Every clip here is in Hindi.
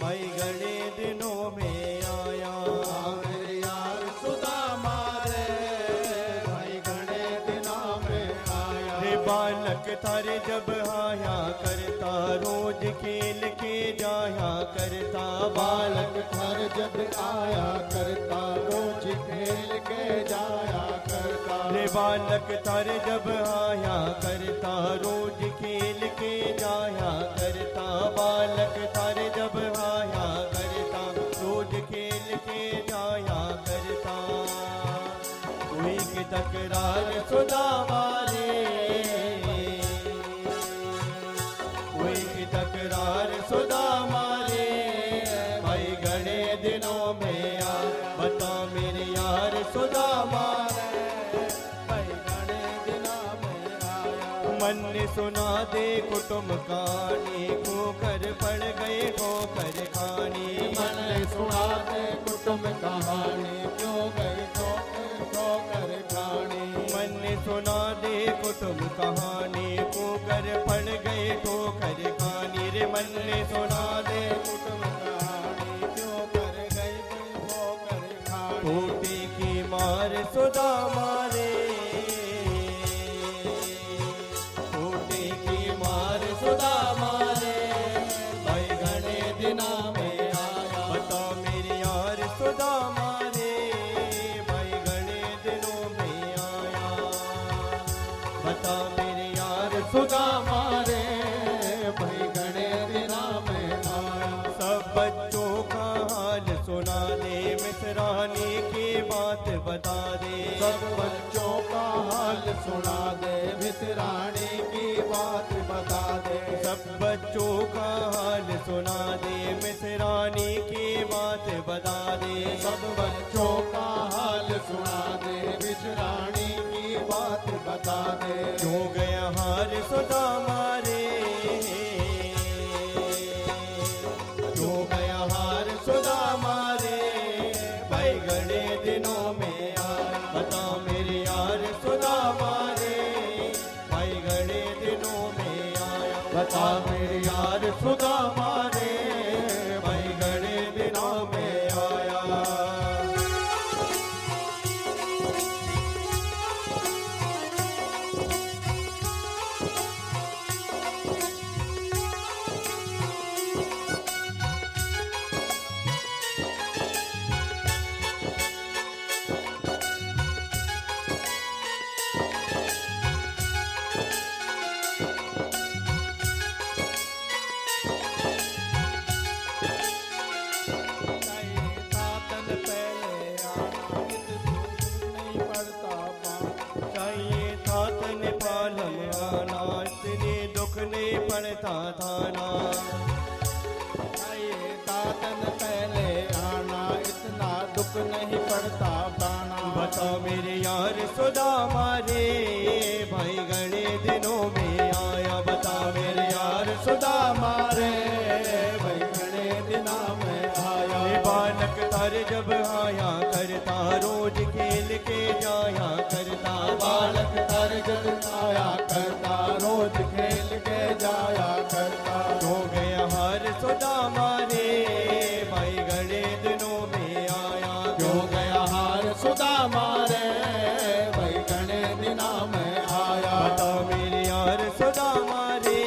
भाई घने दिनों में आया। मेरे यार सुदामा रे भाई घने दिनों में आया। रे बालक थारे जब आया करता रोज खेल के जाया करता। बालक थार जब आया करता रोज खेल के जाया करता। रे बालक थारे जब आया करता रोज खेल के जाया करता। बालक थारे जब आया करता रोज खेल के जाया करता। कोई की तकरार सुदामा रे, कोई की तकरार सुदामा रे भाई घने दिनों में आ। बता मेरे यार सुदामा मन ने सुना दे कुटुम कहानी खोकर पड़ गए ठोकर खानी। मन ने सुना दे कुटुम कहानी क्यों गई ठोकर खानी। मन ने सुना दे कुटुम कहानी खोकर पड़ गए ठोकर खानी। रे मन ने सुना दे कुटुम कहानी क्यों कर गई ठोकर खानी। टूटी की मार सुदामा रे, सुदामा रे भाई घने दिनों में आया। बता मेरे यार सुदामा रे भाई घने दिनों में आया। बता मेरे यार सुदामा रे भाई घने दिनों में आया। सब बच्चों का हाल सुना दे मिसरानी की बात बता दे। सब बच्चों का हाल सुना दे मिसरानी की बात बता दे। सब बच्चों का हाल सुना दे मिसरानी की बात बता दे। सब बच्चों का हाल सुना दे मिसरानी की बात बता दे। क्यों गया हार सुदामा रे, क्यों गया हार सुदामा रे भाई घने दिनों में आया। बता मेरे यार सुदामा रे भाई घने दिनों में आया। बता मेरे यार सुदामा रे भाई घने दिनों में आया। पड़ता था ना। तातन पहले आना इतना दुख नहीं पड़ता पाना। बता मेरे यार सुदामा रे भाई घने दिनों में आया। बता मेरे यार सुदामा रे भाई घने दिनों में आया। बालक तार जब आया करता रोज खेल के जाया करता। बालक तार जब आया करता रोज खेल के जाया करता। हो गया हार सुदामा रे भाई घने दिनों में आया। क्यों गया हार सुदामा रे भाई घने दिनों में आया। बता मेरे यार सुदामा रे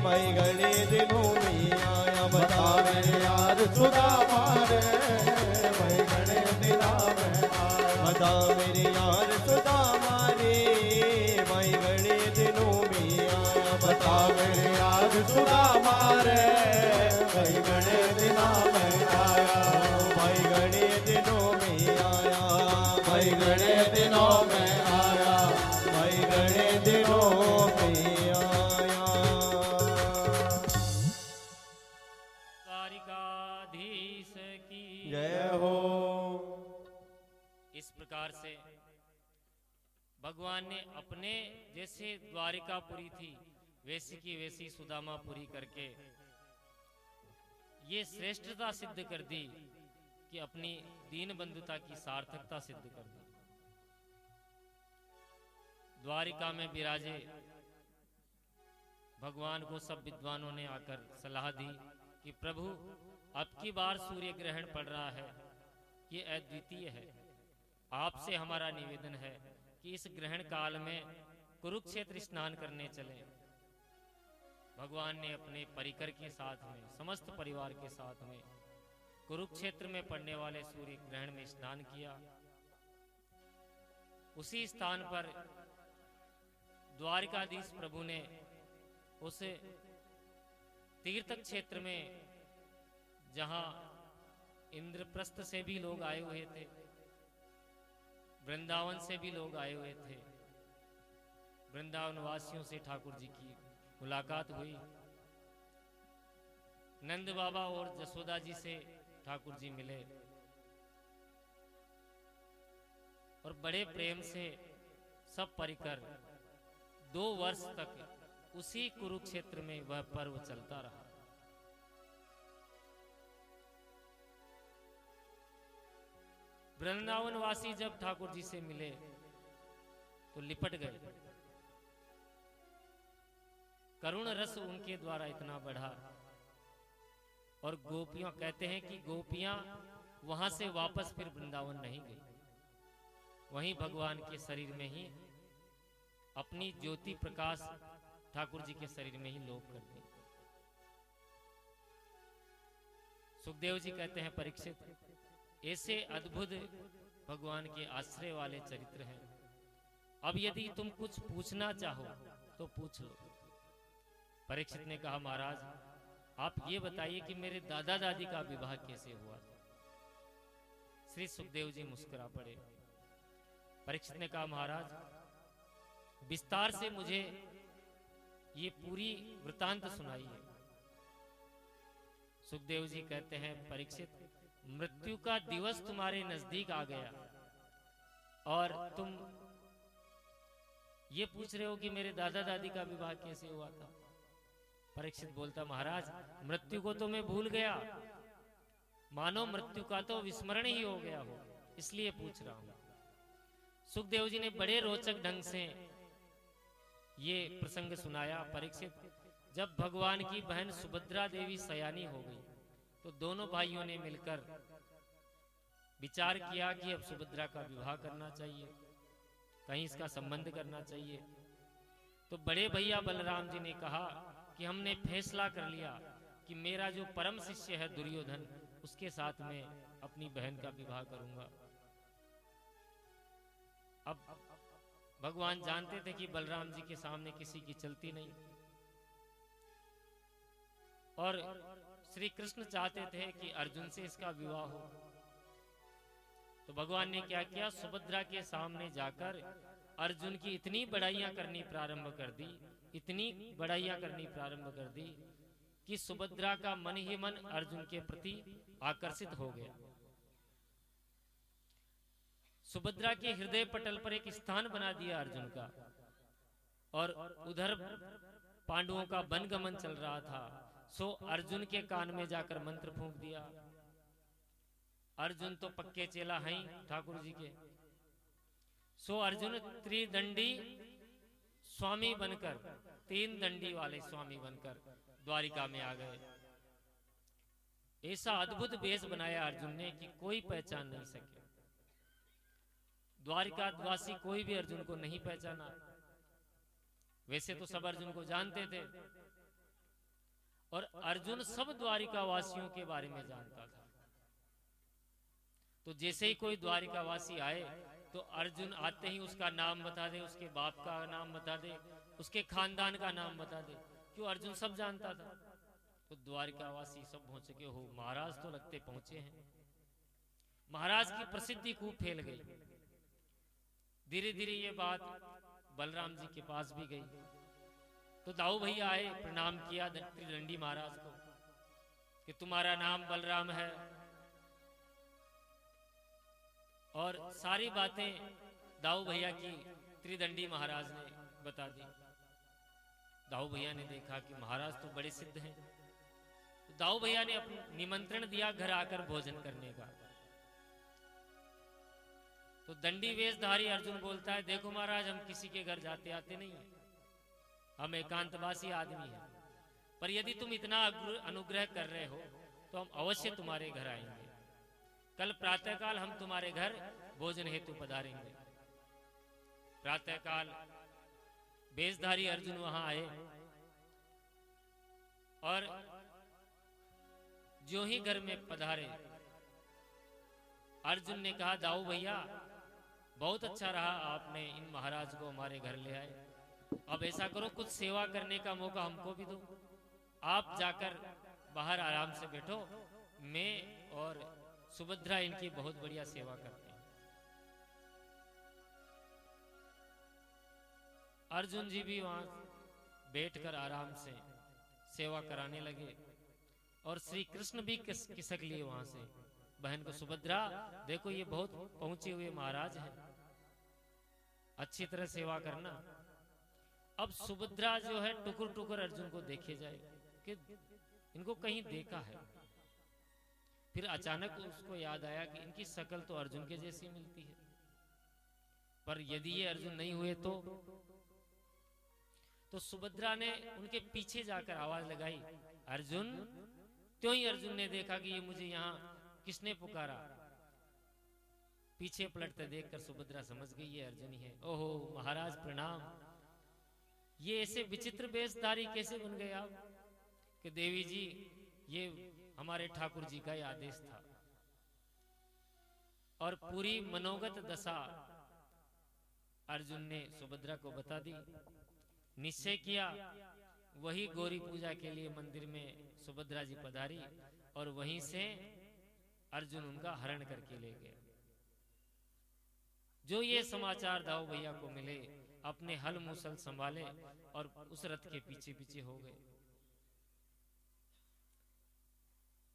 भाई घने दिनों में आया। बता मेरे यार सुदामा रे भाई घने दिनों में आया। बता मेरे यार सुदामा रे भाई घने दिनों में आया। बता मेरे यार सुदामा रे भाई घने दिनों में आया। भाई घने दिनों में आया। भाई घने दिनों में आया। भाई घने दिनों में आया। द्वारिकाधीश की जय हो। इस प्रकार से भगवान ने अपने जैसे द्वारिकापुरी थी वैसी की वैसी सुदामापुरी करके ये श्रेष्ठता सिद्ध कर दी कि अपनी दीन बंधुता की सार्थकता सिद्ध कर दी। द्वारिका में विराजे भगवान को सब विद्वानों ने आकर सलाह दी कि प्रभु अब की बार सूर्य ग्रहण पड़ रहा है, ये अद्वितीय है। आपसे हमारा निवेदन है कि इस ग्रहण काल में कुरुक्षेत्र स्नान करने चलें। भगवान ने अपने परिकर के साथ में, समस्त परिवार के साथ में कुरुक्षेत्र में पड़ने वाले सूर्य ग्रहण में स्नान किया। उसी स्थान पर द्वारिकाधीश प्रभु ने उस तीर्थ क्षेत्र में, जहां इंद्रप्रस्थ से भी लोग आए हुए थे, वृंदावन से भी लोग आए हुए थे, वृंदावन वासियों से ठाकुर जी की मुलाकात हुई। नंद बाबा और जसोदा जी से ठाकुर जी मिले और बड़े प्रेम से सब परिकर 2 वर्ष तक उसी कुरुक्षेत्र में वह पर्व चलता रहा। वृंदावन वासी जब ठाकुर जी से मिले तो लिपट गए। करुण रस उनके द्वारा इतना बढ़ा और गोपियां, कहते हैं कि गोपियां वहां से वापस फिर वृंदावन नहीं गई, वहीं भगवान के शरीर में ही अपनी ज्योति प्रकाश ठाकुर जी के शरीर में ही लोप कर दी। सुखदेव जी कहते हैं, परीक्षित, ऐसे अद्भुत भगवान के आश्रय वाले चरित्र हैं। अब यदि तुम कुछ पूछना चाहो तो पूछ लो। परीक्षित ने कहा, महाराज आप ये बताइए कि मेरे दादा दादी का विवाह कैसे हुआ था। श्री सुखदेव जी मुस्कुरा पड़े। परीक्षित ने कहा, महाराज विस्तार से मुझे ये पूरी वृतांत सुनाइए। सुखदेव जी कहते हैं, परीक्षित, मृत्यु का दिवस तुम्हारे नजदीक आ गया और तुम ये पूछ रहे हो कि मेरे दादा दादी का विवाह कैसे हुआ था। परीक्षित बोलता, महाराज मृत्यु को तो मैं भूल गया, मानो मृत्यु का तो विस्मरण ही हो गया हो, इसलिए पूछ रहा हूं। सुखदेव जी ने बड़े रोचक ढंग से ये प्रसंग सुनाया। परीक्षित, जब भगवान की बहन सुभद्रा देवी सयानी हो गई तो दोनों भाइयों ने मिलकर विचार किया कि अब सुभद्रा का विवाह करना चाहिए, कहीं इसका संबंध करना चाहिए। तो बड़े भैया बलराम जी ने कहा कि हमने फैसला कर लिया कि मेरा जो परम शिष्य है दुर्योधन, उसके साथ में अपनी बहन का विवाह करूंगा। अब भगवान जानते थे कि बलराम जी के सामने किसी की चलती नहीं और श्री कृष्ण चाहते थे कि अर्जुन से इसका विवाह हो। तो भगवान ने क्या किया, सुभद्रा के सामने जाकर अर्जुन की इतनी बड़ाइयां करनी प्रारंभ कर दी, इतनी बड़ाइयां करनी प्रारंभ कर दी कि सुभद्रा का मन ही मन अर्जुन के प्रति आकर्षित हो गया। सुभद्रा के हृदय पटल पर एक स्थान बना दिया अर्जुन का, और उधर पांडवों का वनगमन चल रहा था, सो अर्जुन के कान में जाकर मंत्र फूंक दिया। अर्जुन तो पक्के चेला हैं ठाकुर जी के, सो अर्जुन त्रिदंडी स्वामी बनकर, 3 दंडी वाले स्वामी बनकर द्वारिका में आ गए। ऐसा अद्भुत वेश बनाया अर्जुन ने कि कोई पहचान नहीं सके। द्वारिकावासी कोई भी अर्जुन को नहीं पहचाना। वैसे तो सब अर्जुन को जानते थे और अर्जुन सब द्वारिकावासियों के बारे में जानता था। तो जैसे ही कोई द्वारिकावासी आए तो अर्जुन आते ही उसका नाम बता दे, उसके बाप का नाम बता दे, उसके खानदान का नाम बता दे, क्यों अर्जुन सब जानता था। तो द्वारिकावासी सब पहुंच के, हो महाराज तो लगते पहुंचे हैं। महाराज की प्रसिद्धि खूब फैल गई। धीरे धीरे ये बात बलराम जी के पास भी गई। तो दाऊ भैया आए, प्रणाम किया त्रिदंडी महाराज को कि तुम्हारा नाम बलराम है, और सारी बातें दाऊ भैया की त्रिदंडी महाराज ने बता दी। दाऊ भैया ने देखा कि महाराज तो बड़े सिद्ध हैं। तो दाऊ भैया ने अपना निमंत्रण दिया घर आकर भोजन करने का। तो दंडी वेशधारी अर्जुन बोलता है, देखो महाराज हम किसी के घर जाते आते नहीं है, हम एकांतवासी आदमी हैं, पर यदि तुम इतना अनुग्रह कर रहे हो तो हम अवश्य तुम्हारे घर आएंगे। कल प्रातःकाल हम तुम्हारे घर भोजन हेतु पधारेंगे। प्रातःकाल बेशधारी अर्जुन वहां आए और जो ही घर में पधारे, अर्जुन ने कहा, दाऊ भैया बहुत अच्छा रहा, आपने इन महाराज को हमारे घर ले आए। अब ऐसा करो, कुछ सेवा करने का मौका हमको भी दो। आप जाकर बाहर आराम से बैठो, मैं और सुभद्रा इनकी बहुत बढ़िया सेवा करते हैं। अर्जुन जी भी वहां बैठकर आराम से सेवा कराने लगे और श्री कृष्ण भी किसक लिए वहां से बहन को, सुभद्रा देखो ये बहुत पहुंचे हुए महाराज हैं, अच्छी तरह सेवा करना। अब सुभद्रा जो है टुकुर टुकुर अर्जुन को देखे जाए कि इनको कहीं देखा है। फिर अचानक उसको याद आया कि इनकी शक्ल तो अर्जुन के जैसी मिलती है, पर यदि ये अर्जुन नहीं हुए तो सुभद्रा ने उनके पीछे जाकर आवाज लगाई, अर्जुन। त्यों ही अर्जुन ने देखा कि ये मुझे यहाँ किसने पुकारा। पीछे पलटते देखकर सुभद्रा समझ गई ये अर्जुन ही है। ओहो महाराज प्रणाम, ये ऐसे विचित्र वेशधारी कैसे बन गए आप? कि देवी जी ये हमारे ठाकुर जी का ही आदेश था। और पूरी मनोगत दशा अर्जुन ने सुभद्रा को बता दी। निश्चय किया, वही गौरी पूजा के लिए मंदिर में सुभद्रा जी पधारी और वहीं से अर्जुन उनका हरण करके ले गए। जो ये समाचार दाऊ भैया को मिले, अपने हल मूसल संभाले और उस रथ के पीछे पीछे हो गए।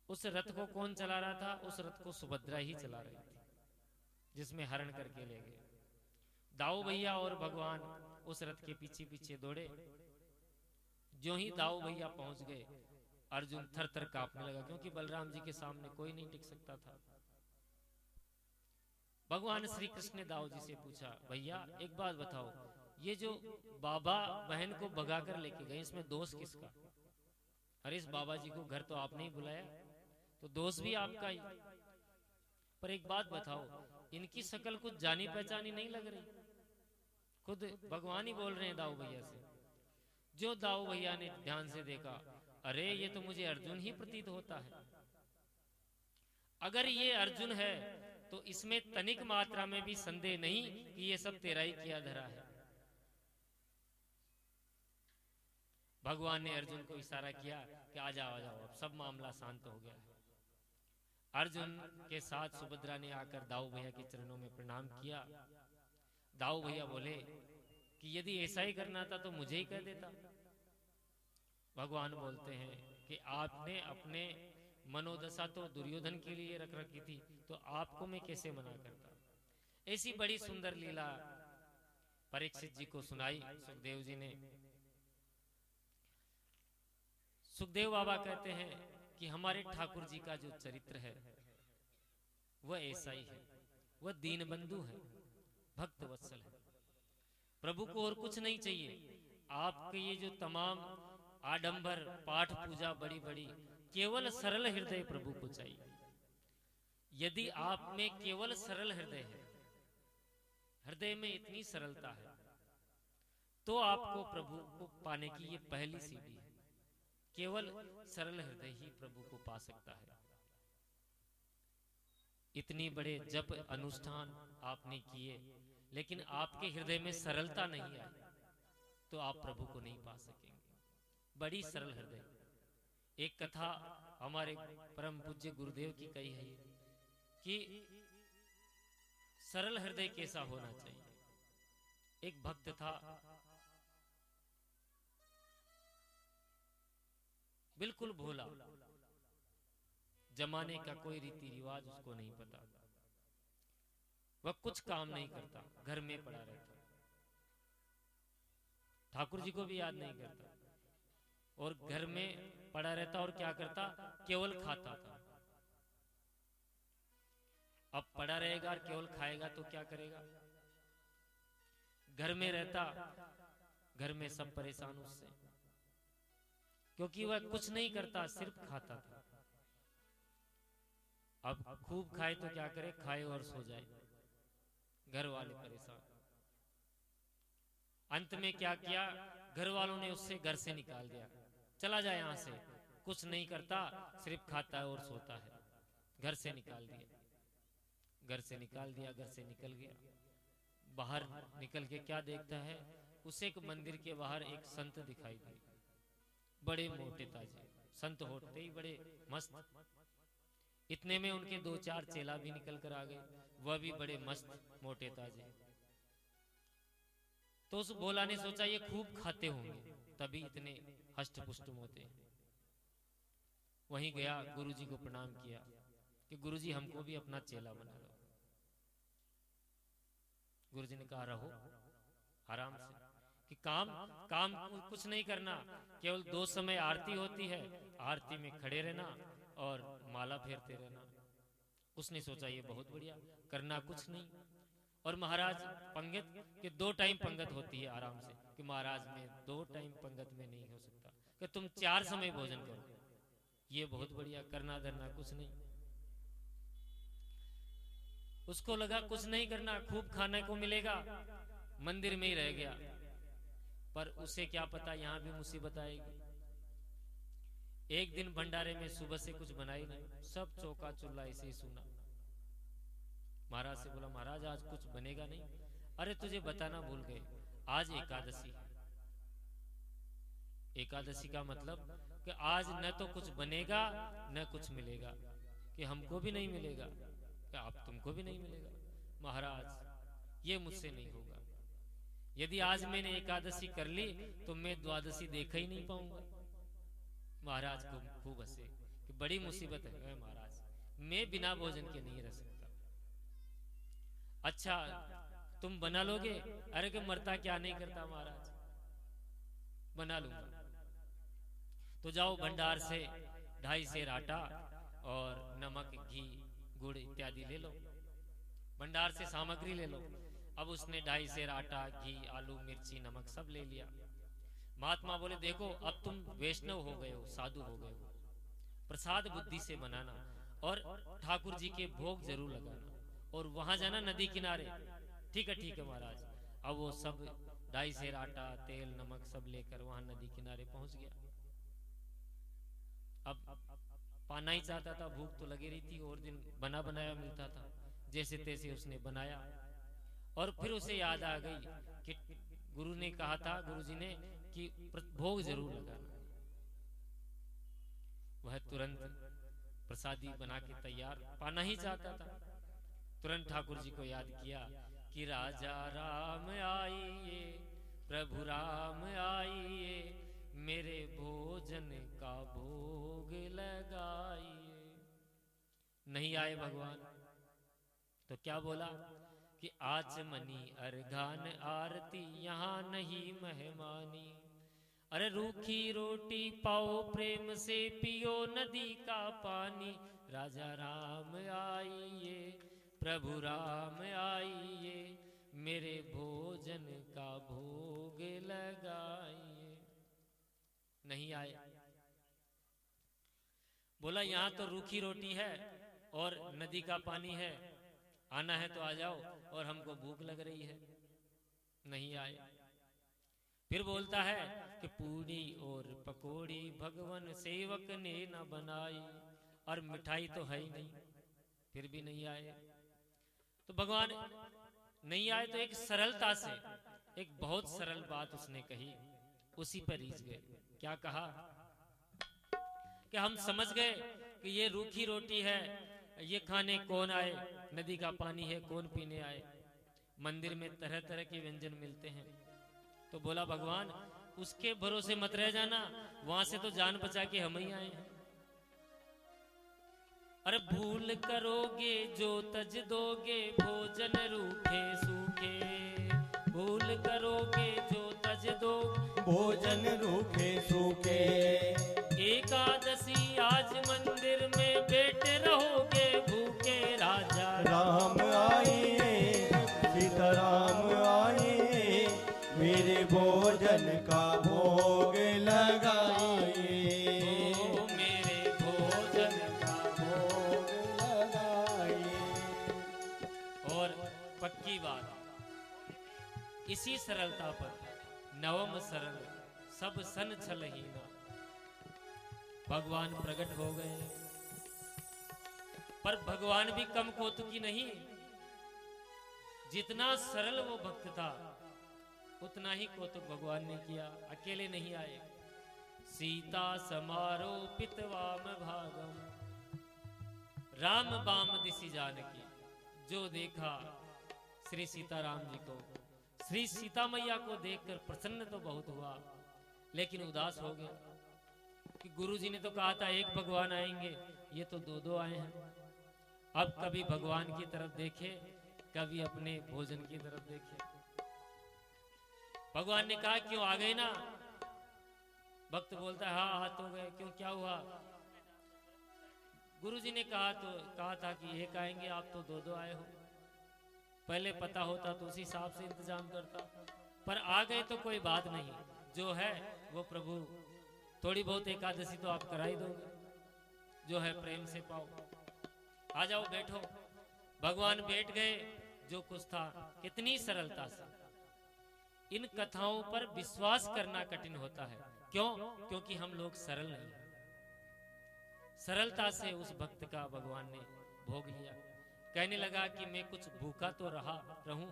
उस रथ को कौन चला रहा था? उस रथ को सुभद्रा ही चला रही थी, जिसमें हरण करके ले गए। दाऊ भैया और भगवान उस रथ के पीछे पीछे दौड़े। जो ही दाऊ भैया पहुंच गए, अर्जुन थर थर कांपने लगा, क्योंकि बलराम जी के सामने कोई नहीं टिक सकता था। भगवान श्री कृष्ण ने दाऊ जी से पूछा, भैया एक बात बताओ, ये जो बाबा बहन को भगा कर लेके गए, इसमें दोष किसका? अरे इस बाबा जी को घर तो आपने ही बुलाया, तो दोष भी आपका ही। पर एक बात बताओ, इनकी शक्ल कुछ जानी पहचानी नहीं लग रही। खुद भगवान ही बोल रहे हैं दाऊ भैया से। जो दाऊ भैया ने ध्यान से देखा, अरे ये तो मुझे अर्जुन ही प्रतीत होता है। अगर ये अर्जुन है तो इसमें तनिक मात्रा में भी संदेह नहीं कि ये सब तेरा ही किया धरा है। भगवान ने अर्जुन को इशारा किया कि आ जाओ, अब सब मामला शांत हो गया है। अर्जुन के साथ सुभद्रा ने आकर दाऊ भैया के चरणों में प्रणाम किया। दाऊ भैया बोले कि यदि ऐसा ही करना था तो मुझे ही कह देता। भगवान बोलते हैं कि आपने अपने मनोदशा तो दुर्योधन के लिए रख रखी थी, तो आपको मैं कैसे मना करता। ऐसी बड़ी सुंदर लीला परीक्षित जी को सुनाई सुखदेव जी ने। सुखदेव बाबा कहते हैं कि हमारे ठाकुर जी का जो चरित्र है वह ऐसा ही है। वह दीन बंधु है, भक्त वत्सल है। प्रभु को और कुछ नहीं चाहिए। आपके ये जो तमाम आडंबर पाठ पूजा बड़ी बड़ी, केवल सरल हृदय प्रभु को चाहिए। यदि आप में केवल सरल हृदय है, हृदय में इतनी सरलता है, तो आपको प्रभु को पाने की ये पहली सीढ़ी है। केवल सरल हृदय ही प्रभु को पा सकता है। इतनी बड़े जप अनुष्ठान आपने किए, लेकिन आपके हृदय में सरलता नहीं आई, तो आप प्रभु को नहीं पा सकेंगे। बड़ी सरल हृदय। एक कथा हमारे परम पूज्य गुरुदेव की कही है कि सरल हृदय कैसा होना चाहिए। एक भक्त था, बिल्कुल भोला, जमाने का कोई रीति रिवाज उसको नहीं पता। वह कुछ काम नहीं करता, घर में पड़ा रहता, ठाकुर जी को भी याद नहीं करता, और घर में पड़ा रहता। और क्या करता? केवल खाता था। अब पड़ा रहेगा और केवल खाएगा तो क्या करेगा? घर में रहता, घर में सब परेशान उससे। क्योंकि वह कुछ नहीं करता, सिर्फ खाता था। अब खूब खाए तो क्या करे, खाए और सो जाए, घर वाले परेशान। अंत में क्या किया, घर वालों ने उससे घर से निकाल दिया, चला जाए यहाँ से, कुछ नहीं करता, सिर्फ खाता है और सोता है। घर से निकाल दिया, घर से निकाल दिया, घर से निकल गया। बाहर निकल के क्या देखता है, उसे एक मंदिर के बाहर एक संत दिखाई दिए, बड़े मोटे ताजे संत होते ही बड़े मस्त। इतने में उनके 2-4 चेला भी निकल कर आ गए, वह भी बड़े मस्त मोटे ताजे। तो उस भोला ने सोचा ये खूब खाते होंगे तभी इतने हष्ट पुष्ट होते हैं। वहीं गया, गुरुजी को प्रणाम किया कि गुरुजी हमको भी अपना चेला बना लो। गुरुजी ने कहा रहो आराम से, कि काम काम कुछ नहीं करना, केवल 2 समय आरती होती है, आरती में खड़े रहना और माला फेरते रहना। उसने सोचा ये बहुत बढ़िया, करना कुछ नहीं। और महाराज पंगत के 2 टाइम पंगत होती है आराम से, कि महाराज में 2 टाइम पंगत में नहीं हो सकता, कि तुम 4 समय भोजन करो, ये बहुत बढ़िया, करना धरना कुछ नहीं। उसको लगा कुछ नहीं करना, खूब खाने को मिलेगा, मंदिर में ही रह गया। पर उसे क्या पता यहाँ भी मुसीबत आएगी। एक दिन भंडारे में सुबह से कुछ बनाई नहीं, सब चौका चुल्ला ऐसे ही सुना। महाराज से बोला महाराज आज कुछ बनेगा नहीं? अरे तुझे बताना भूल गए, आज एकादशी है। एकादशी का मतलब कि आज न तो कुछ बनेगा न कुछ मिलेगा, कि हमको भी नहीं मिलेगा, कि आप तुमको भी नहीं मिलेगा। महाराज ये मुझसे नहीं होगा, यदि आज मैंने एकादशी कर ली तो मैं द्वादशी देखा ही नहीं पाऊंगा। महाराज को खूब हंसे कि बड़ी मुसीबत है महाराज, मैं बिना भोजन के नहीं रह सकता। अच्छा तुम बना लोगे? अरे कि मरता क्या नहीं करता महाराज, बना लूंगा। तो जाओ भंडार से 2.5 सेर आटा और नमक घी गुड़ इत्यादि ले लो, भंडार से सामग्री ले लो। अब उसने 2.5 सेर आटा घी आलू मिर्ची नमक सब ले लिया। महात्मा बोले देखो अब तुम वैष्णव हो गए हो, साधु हो गए हो, प्रसाद बुद्धि से बनाना और ठाकुर जी के भोग जरूर लगाना और वहां जाना नदी किनारे। ठीक है महाराज। अब वो सब 2.5 सेर आटा तेल नमक सब लेकर वहां नदी किनारे पहुंच गया। अब पाना ही चाहता था, भूख तो लगी रही थी, और दिन बना बनाया मिलता था, जैसे तैसे उसने बनाया। और फिर उसे याद आ गई कि गुरु ने कहा था, गुरुजी ने, कि भोग जरूर लगाना। वह तुरंत प्रसादी बना के तैयार, पाना ही चाहता था। तुरंत ठाकुर जी को याद किया कि राजा राम आइए, प्रभु राम आइए, मेरे भोजन का भोग लगाइए। नहीं आए भगवान, तो क्या बोला कि आचमनी अर्घान आरती यहाँ नहीं मेहमानी। अरे रूखी रोटी पाओ प्रेम से पियो नदी का पानी। राजा राम आइए, प्रभु राम आइए, मेरे भोजन का भोग लगाइए। नहीं आए। बोला यहाँ तो रूखी रोटी है और नदी का पानी है, आना है तो आ जाओ, और हमको भूख लग रही है। नहीं आए। फिर बोलता है कि पूड़ी और पकोड़ी भगवान सेवक ने न बनाई, और मिठाई तो है ही नहीं, फिर भी नहीं आए। तो भगवान नहीं आए तो एक सरलता से एक बहुत सरल बात उसने कही, उसी पर रीझ गए। क्या कहा कि हम समझ गए कि ये रूखी रोटी है, ये खाने कौन आए, नदी का पानी है कौन पीने आए। मंदिर में तरह तरह के व्यंजन मिलते हैं। तो बोला भगवान उसके भरोसे मत रह जाना, वहां से तो जान बचा के हम ही आए हैं। अरे भूल करोगे जो तज दोगे भोजन रूखे सूखे, भूल करोगे जो तज दो भोजन रूखे सूखे। एकादशी आज मंदिर में बैठे रहोगे भूखे। राजा राम आइए, सीताराम आइए, मेरे भोजन का भोग लगाइए। सरलता पर, नवम सरल सब सन छलहीना। भगवान प्रकट हो गए, पर भगवान भी कम कौतुकी नहीं। जितना सरल वो भक्त था उतना ही कौतुक भगवान ने किया। अकेले नहीं आए। सीता समारोपित वाम भागम, राम बाम दिशि जानकी। जो देखा श्री सीताराम जी को, श्री सीता मैया को देखकर प्रसन्न तो बहुत हुआ, लेकिन उदास हो गया कि गुरु जी ने तो कहा था एक भगवान आएंगे, ये तो दो दो आए हैं। अब कभी भगवान की तरफ देखे, कभी अपने भोजन की तरफ देखे। भगवान ने कहा क्यों आ गए ना? भक्त बोलता है हाँ हाथ हो गए। क्यों, क्या हुआ? गुरुजी ने कहा था कि एक आएंगे, आप तो दो दो आए हो। पहले पता होता तो उसी हिसाब से इंतजाम करता, पर आ गए तो कोई बात नहीं। जो है वो प्रभु, थोड़ी बहुत एकादशी तो आप करा ही दोगे, जो है प्रेम से पाओ। आ जाओ बैठो। भगवान बैठ गए। जो कुछ था कितनी सरलता से। इन कथाओं पर विश्वास करना कठिन होता है। क्यों? क्योंकि हम लोग सरल नहीं हैं। सरलता से उस भक्त का भगवान ने भोग लिया। कहने लगा कि मैं कुछ भूखा तो रहूं,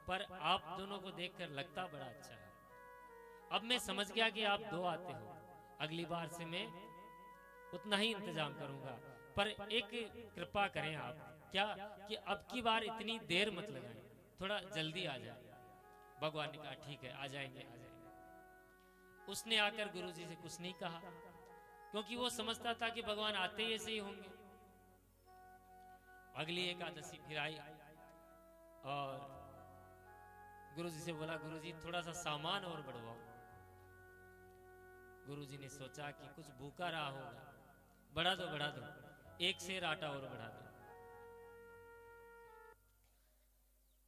पर आप दोनों को देखकर लगता बड़ा अच्छा है। अब मैं समझ गया कि आप दो आते हो, अगली बार से मैं उतना ही इंतजाम करूंगा, पर एक कृपा करें आप, क्या कि अब की बार इतनी देर मत लगाएं, थोड़ा जल्दी आ जाए। भगवान ने कहा ठीक है, आ जाएंगे आ जाएंगे। उसने आकर गुरुजी से कुछ नहीं कहा, क्योंकि वो समझता था कि भगवान आते ही ऐसे ही होंगे। अगली एकादशी फिर आई और गुरुजी से बोला, गुरुजी थोड़ा सा सामान और बढ़वाओ। गुरुजी ने सोचा कि कुछ भूखा रहा होगा, बढ़ा दो, एक सेर आटा और बढ़ा दो।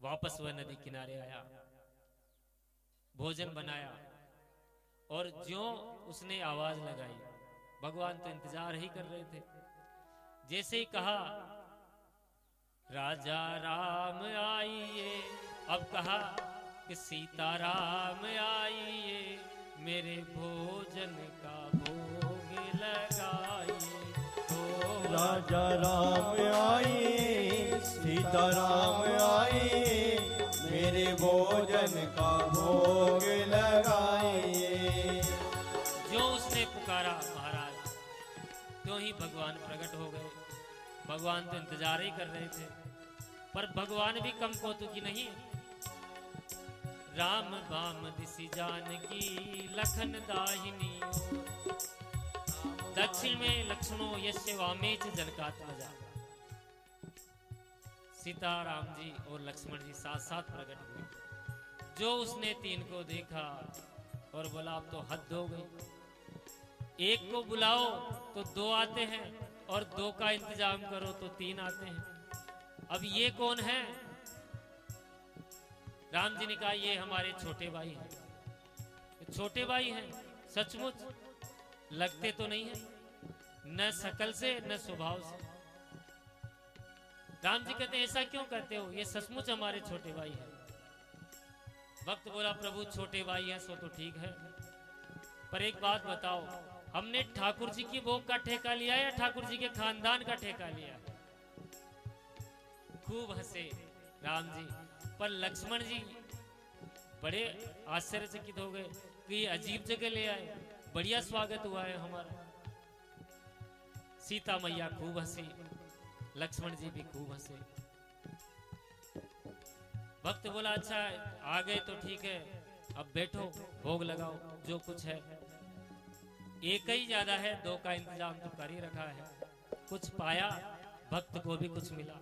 वापस वह नदी किनारे आया, भोजन बनाया, और ज्यों उसने आवाज लगाई, भगवान तो इंतजार ही कर रहे थे। जैसे ही कहा राजा राम आइए, अब कहा कि सीता राम आइए, मेरे भोजन का भोग लगाइए। राजा राम आइए, सीता राम आइए, मेरे भोजन का भोग लगाइए। जो उसने पुकारा महाराज, त्यों ही भगवान प्रकट हो गए। भगवान तो इंतजार ही कर रहे थे, पर भगवान भी कम कौतुकी नहीं। राम बाम दिशि जानकी, लखन दाहिनी ओर। दक्षिण में लक्ष्मणो यस्य वामे च जनकात्मजा। सीता राम जी और लक्ष्मण जी साथ साथ प्रकट हुए। जो उसने तीन को देखा और बोला अब तो हद हो गई। एक को बुलाओ तो दो आते हैं, और दो का इंतजाम करो तो तीन आते हैं। अब ये कौन है? राम जी ने कहा ये हमारे छोटे भाई हैं। छोटे भाई हैं? सचमुच? लगते तो नहीं है, न शकल से न स्वभाव से। राम जी कहते हैं ऐसा क्यों कहते हो, ये सचमुच हमारे छोटे भाई हैं। भक्त बोला प्रभु छोटे भाई हैं सो तो ठीक है, पर एक बात बताओ, हमने ठाकुर जी की भोग का ठेका लिया या ठाकुर जी के खानदान का ठेका लिया? खूब हंसे राम जी, पर लक्ष्मण जी बड़े आश्चर्यचकित हो गए कि ये अजीब जगह ले आए, बढ़िया स्वागत हुआ है हमारा। सीता मैया खूब हंसी, लक्ष्मण जी भी खूब हंसे। भक्त बोला अच्छा आ गए तो ठीक है, अब बैठो भोग लगाओ जो कुछ है। एक ही ज्यादा है, दो का इंतजाम तो कर ही रखा है। कुछ पाया, भक्त को भी कुछ मिला।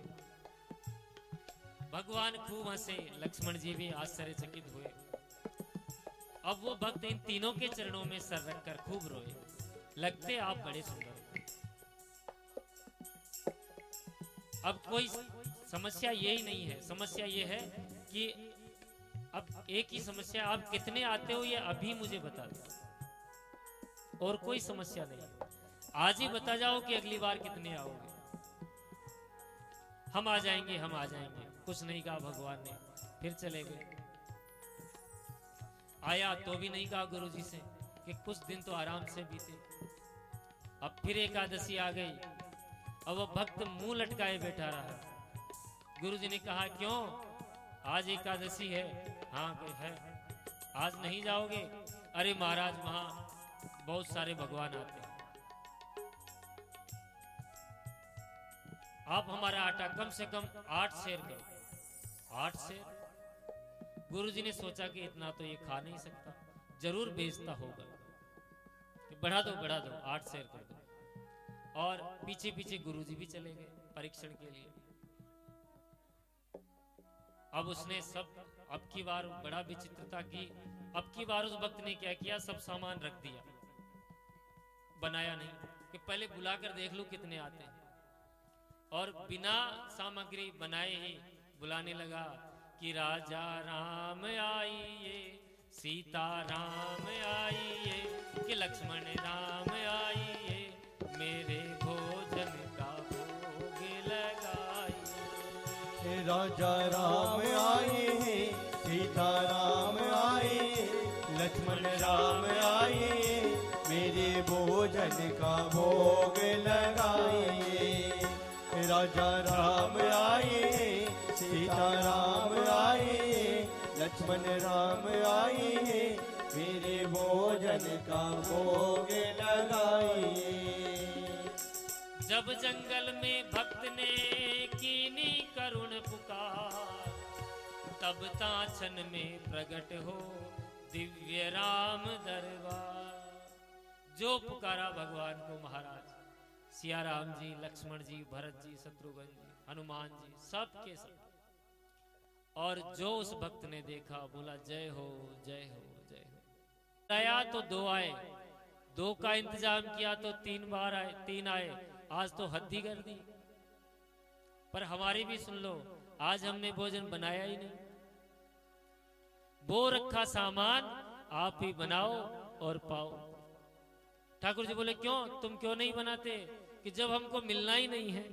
भगवान खूब हंसे, लक्ष्मण जी भी आश्चर्यचकित हुए। अब वो भक्त इन तीनों के चरणों में सर रखकर खूब रोए, लगते आप बड़े सुंदर हो। अब कोई समस्या यही नहीं है, समस्या ये है कि अब एक ही समस्या, आप कितने आते हो ये अभी मुझे बता दो, और कोई समस्या नहीं। आज ही बता जाओ कि अगली बार कितने आओगे। हम आ जाएंगे, हम आ जाएंगे। कुछ नहीं कहा भगवान ने, फिर चले गए। आया तो भी नहीं कहा गुरुजी से कि कुछ दिन तो आराम से बीते। अब फिर एकादशी आ गई, अब वो भक्त मुंह लटकाए बैठा रहा। गुरुजी ने कहा क्यों, आज एकादशी है? हाँ है। आज नहीं जाओगे? अरे महाराज वहां बहुत सारे भगवान आते हैं, आप हमारा आटा कम से कम 8 सेर करो। 8 सेर? गुरुजी ने सोचा कि इतना तो ये खा नहीं सकता, जरूर बेचता होगा, कि बढ़ा दो 8 सेर कर दो। और पीछे पीछे गुरुजी भी चले गए परीक्षण के लिए। अब उसने सब, अब की बार बड़ा विचित्रता की, अब की बार उस भक्त ने क्या किया, सब सामान रख दिया, बनाया नहीं कि पहले बुलाकर देख लूं कितने आते हैं। और बिना सामग्री बनाए ही बुलाने लगा कि राजा राम आइए, सीता राम आइए, कि लक्ष्मण राम आइए, मेरे भोजन का भोग लगाइए। राजा राम आए हैं, सीता राम आए, लक्ष्मण राम आए, मेरे भोजन का भोग लगाइए। राजा राम आए, सीता राम आए, लक्ष्मण राम आए, मेरे भोजन का भोग लगाइए। जब जंगल में भक्त ने कीनी करुण पुकार, तब ताछन में प्रकट हो दिव्य राम दरबार। जो पुकारा भगवान को महाराज, सिया राम जी, लक्ष्मण जी, भरत जी, शत्रुघ्न जी, हनुमान जी, सब के सब। और जो उस भक्त ने देखा बोला जय हो जय हो जय हो। आया तो 2 आए, 2 का इंतजाम किया तो 3 बार आए, 3 आए। आज तो हद ही कर दी। पर हमारी भी सुन लो, आज हमने भोजन बनाया ही नहीं। वो रखा सामान आप ही बनाओ और पाओ। ठाकुर जी बोले क्यों, तुम क्यों नहीं बनाते? कि जब हमको मिलना ही नहीं है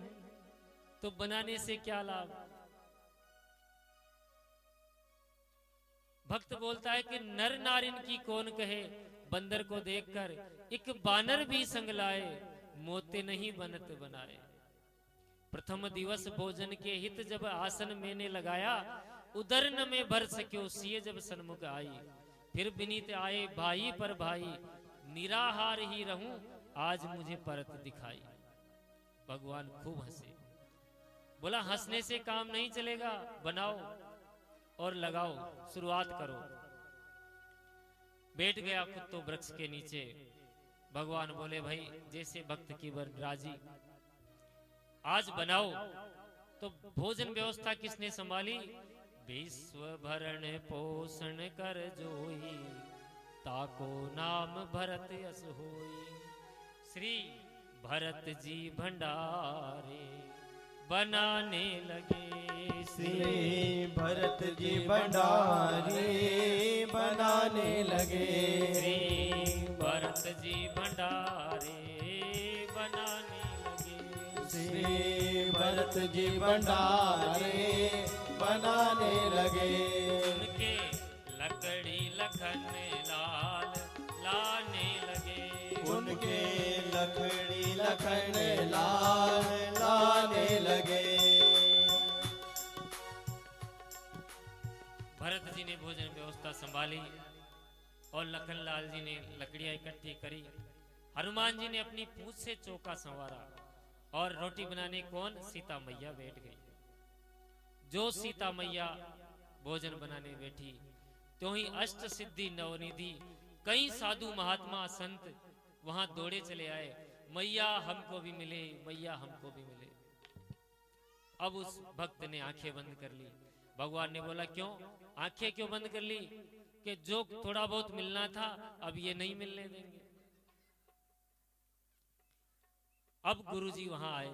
तो बनाने से क्या लाभ। भक्त बोलता है कि नर नारिन की कौन कहे, बंदर को देखकर एक बानर भी संग लाए, मोते नहीं बनत बनाए। प्रथम दिवस भोजन के हित जब आसन मैंने लगाया, उदर न में भर सक्यो सिए जब सन्मुख आई। फिर विनीत आए भाई पर भाई, निराहार ही रहूं आज मुझे परत दिखाई। भगवान खूब हंसे, बोला हंसने से काम नहीं चलेगा, बनाओ और लगाओ, शुरुआत करो। बैठ गया खुद तो वृक्ष के नीचे। भगवान बोले भाई जैसे भक्त की वर राजी, आज बनाओ। तो भोजन व्यवस्था किसने संभाली? विश्व भरण पोषण कर जोई, ताको नाम भरत यस होई। श्री भरत जी भंडारे बनाने लगे, श्री भरत जी भंडारे बनाने लगे। श्री भरत जी भंडारे बनाने लगे। श्री भरत जी भंडारे बनाने लगे। उनके लकड़ी लखन लाल लाने लगे। उनके लकड़ी लखन लाल लाने लगे। भरत जी ने भोजन व्यवस्था संभाली और लखन लाल जी ने लकड़ियां इकट्ठी करी। हनुमान जी ने अपनी पूंछ से चौका संवारा और रोटी बनाने कौन? सीता मैया बैठ गई। जो सीता मैया भोजन बनाने बैठी, त्यों ही अष्ट सिद्धि नवनिधि कई साधु महात्मा संत वहां दौड़े चले आए, मैया हमको भी मिले, मैया हमको भी मिले। अब उस भक्त ने आंखें बंद कर ली। भगवान ने बोला क्यों आंखें क्यों बंद कर ली? कि जो थोड़ा बहुत मिलना था अब ये नहीं मिलने देंगे। अब गुरुजी वहां आए,